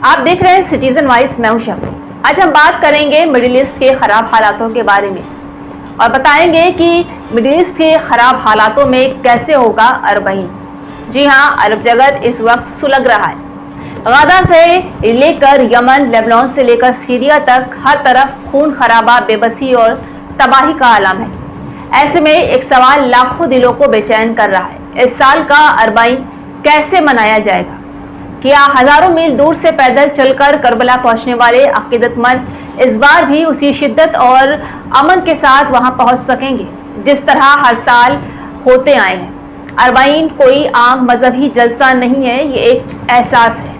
आप देख रहे हैं सिटीजन वॉइस, मैं हूं शम्मी। आज हम बात करेंगे मिडिल ईस्ट के खराब हालातों के बारे में और बताएंगे कि मिडिल ईस्ट के खराब हालातों में कैसे होगा अरबईन। जी हां, अरब जगत इस वक्त सुलग रहा है। गाजा से लेकर यमन, लेबनान से लेकर सीरिया तक हर तरफ खून खराबा, बेबसी और तबाही का आलम है। ऐसे में एक सवाल लाखों दिलों को बेचैन कर रहा है, इस साल का अरबईन कैसे मनाया जाएगा? क्या हजारों मील दूर से पैदल चलकर करबला पहुंचने वाले अकीदतमंद इस बार भी उसी शिद्दत और अमन के साथ वहां पहुंच सकेंगे जिस तरह हर साल होते आए हैं? अरबईन कोई आम मजहबी जलसा नहीं है, ये एक एहसास है।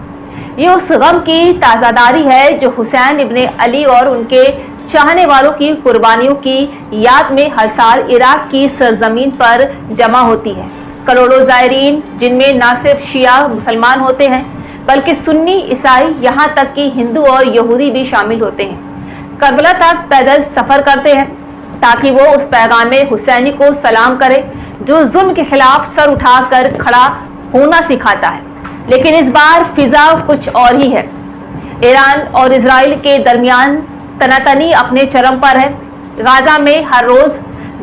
ये उस गम की ताज़ादारी है जो हुसैन इब्ने अली और उनके चाहने वालों की कुर्बानियों की याद में हर साल इराक की सरजमीन पर जमा होती है। करोड़ों ज़ायरीन, जिनमें न सिर्फ शिया मुसलमान होते हैं बल्कि सुन्नी, ईसाई, यहाँ तक कि हिंदू और यहूदी भी शामिल होते हैं, करबला तक पैदल सफर करते हैं ताकि वो उस पैगाम हुसैनी को सलाम करे जो जुल्म के खिलाफ सर उठाकर खड़ा होना सिखाता है। लेकिन इस बार फिजा कुछ और ही है। ईरान और इजराइल के दरमियान तनातनी अपने चरम पर है। गाजा में हर रोज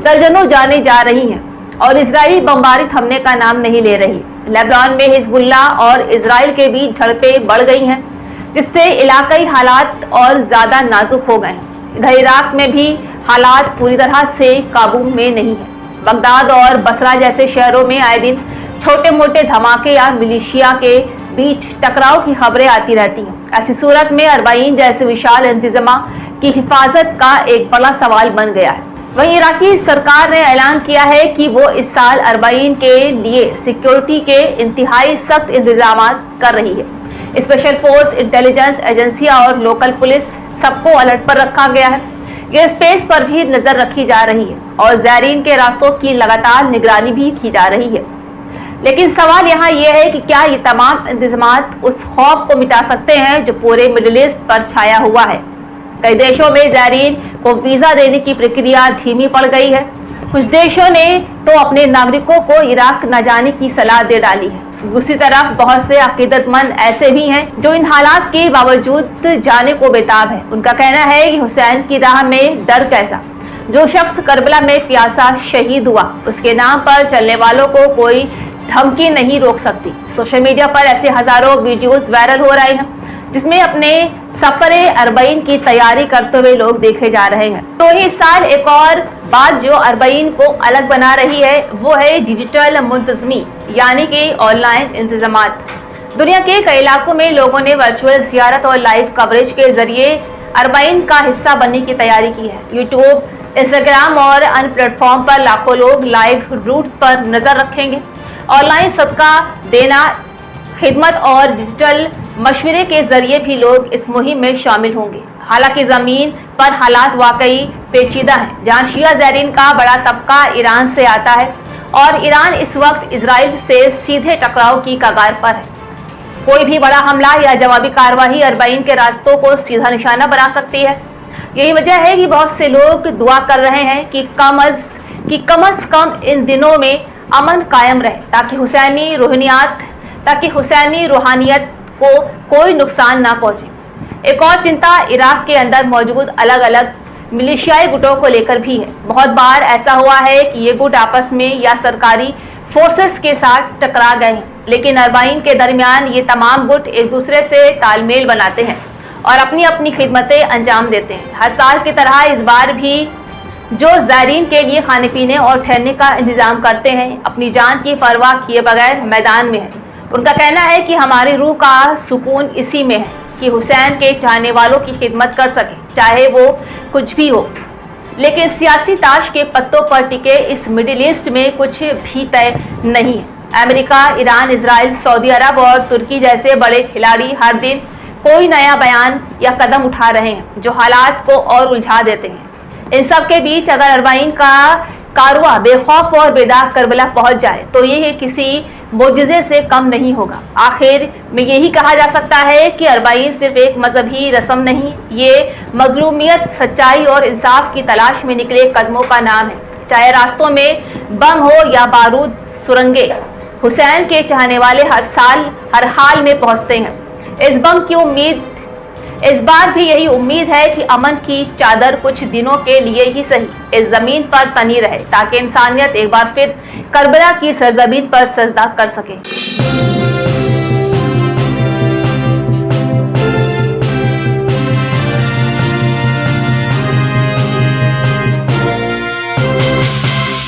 दर्जनों जानें जा रही हैं और इजरायली बमबारी थमने का नाम नहीं ले रही। लेबनान में हिजबुल्लाह और इजराइल के बीच झड़पें बढ़ गई हैं, जिससे इलाकाई हालात और ज्यादा नाजुक हो गए हैं। इधर इराक में भी हालात पूरी तरह से काबू में नहीं है। बगदाद और बसरा जैसे शहरों में आए दिन छोटे मोटे धमाके या मिलिशिया के बीच टकराव की खबरें आती रहती हैं। ऐसी सूरत में अरबईन जैसे विशाल इंतजाम की हिफाजत का एक बड़ा सवाल बन गया है। वहीं इराकी सरकार ने ऐलान किया है कि वो इस साल अरबईन के लिए सिक्योरिटी के इंतहाई सख्त इंतजाम कर रही है। स्पेशल फोर्स, इंटेलिजेंस एजेंसियां और लोकल पुलिस सबको अलर्ट पर रखा गया है। ये स्पेस पर भी नजर रखी जा रही है और ज़ायरीन के रास्तों की लगातार निगरानी भी की जा रही है। लेकिन सवाल यहाँ ये है कि क्या ये तमाम इंतजाम उस खौफ को मिटा सकते हैं जो पूरे मिडिल ईस्ट पर छाया हुआ है? कई देशों में ज़ायरीन को वीजा देने की प्रक्रिया धीमी पड़ गई है। कुछ देशों ने तो अपने नागरिकों को इराक न जाने की सलाह दे डाली है। दूसरी तरफ बहुत से अकीदतमंद ऐसे भी हैं जो इन हालात के बावजूद जाने को बेताब है। उनका कहना है कि हुसैन की राह में डर कैसा? जो शख्स करबला में प्यासा शहीद हुआ, उसके नाम पर चलने वालों को कोई धमकी नहीं रोक सकती। सोशल मीडिया पर ऐसे हजारों वीडियोस वायरल हो रहे हैं जिसमें अपने सफरे अरबईन की तैयारी करते हुए लोग देखे जा रहे हैं। तो इस साल एक और बात जो अरबईन को अलग बना रही है वो है डिजिटल मुंतजमी, यानी कि ऑनलाइन इंतजामात। दुनिया के कई इलाकों में लोगों ने वर्चुअल जियारत और लाइव कवरेज के जरिए अरबईन का हिस्सा बनने की तैयारी की है। यूट्यूब, इंस्टाग्राम और अन्य प्लेटफॉर्म पर लाखों लोग लाइव रूट्स पर नजर रखेंगे। ऑनलाइन सदका देना, खिदमत और डिजिटल मशवरे के जरिए भी लोग इस मुहिम में शामिल होंगे। हालांकि जमीन पर हालात वाकई पेचीदा हैं, जहां शिया ज़ायरीन का बड़ा तबका ईरान से आता है और ईरान इस वक्त इजराइल से सीधे टकराव की कगार पर है। कोई भी बड़ा हमला या जवाबी कार्रवाई अरबईन के रास्तों को सीधा निशाना बना सकती है। यही वजह है कि बहुत से लोग दुआ कर रहे हैं कि कम अज कम इन दिनों में अमन कायम रहे ताकि हुसैनी रूहानियत को कोई नुकसान ना पहुंचे। एक और चिंता इराक के अंदर मौजूद अलग अलग मिलिशियाई गुटों को लेकर भी है। बहुत बार ऐसा हुआ है कि ये गुट आपस में या सरकारी फोर्सेस के साथ टकरा गए हैं, लेकिन अरबईन के दरमियान ये तमाम गुट एक दूसरे से तालमेल बनाते हैं और अपनी अपनी खिदमतें अंजाम देते हैं। हर साल की तरह इस बार भी जो ज़ायरीन के लिए खाने पीने और ठहरने का इंतजाम करते हैं, अपनी जान की परवाह किए बगैर मैदान में है। उनका कहना है कि हमारी रूह का सुकून इसी में है कि हुसैन के चाहने वालों की खिदमत कर सके, चाहे वो कुछ भी हो। लेकिन सियासी ताश के पत्तों पर टिके इस मिडिल ईस्ट में कुछ भी तय नहीं है। अमेरिका, ईरान, इजराइल, सऊदी अरब और तुर्की जैसे बड़े खिलाड़ी हर दिन कोई नया बयान या कदम उठा रहे हैं जो हालात को और उलझा देते हैं। इन सब के बीच अगर अरबईन का कारवां बेखौफ और बेदाग करबला पहुंच जाए तो ये किसी मोजिज़े से कम नहीं होगा। आखिर में यही कहा जा सकता है कि अरबईन सिर्फ एक मजहबी रस्म नहीं, ये मजलूमियत, सच्चाई और इंसाफ की तलाश में निकले कदमों का नाम है। चाहे रास्तों में बम हो या बारूद सुरंगे, हुसैन के चाहने वाले हर हाल में पहुंचते हैं। इस बम की उम्मीद इस बार भी यही उम्मीद है कि अमन की चादर कुछ दिनों के लिए ही सही इस जमीन पर तनी रहे, ताकि इंसानियत एक बार फिर करबला की सरजमीन पर सजदा कर सके।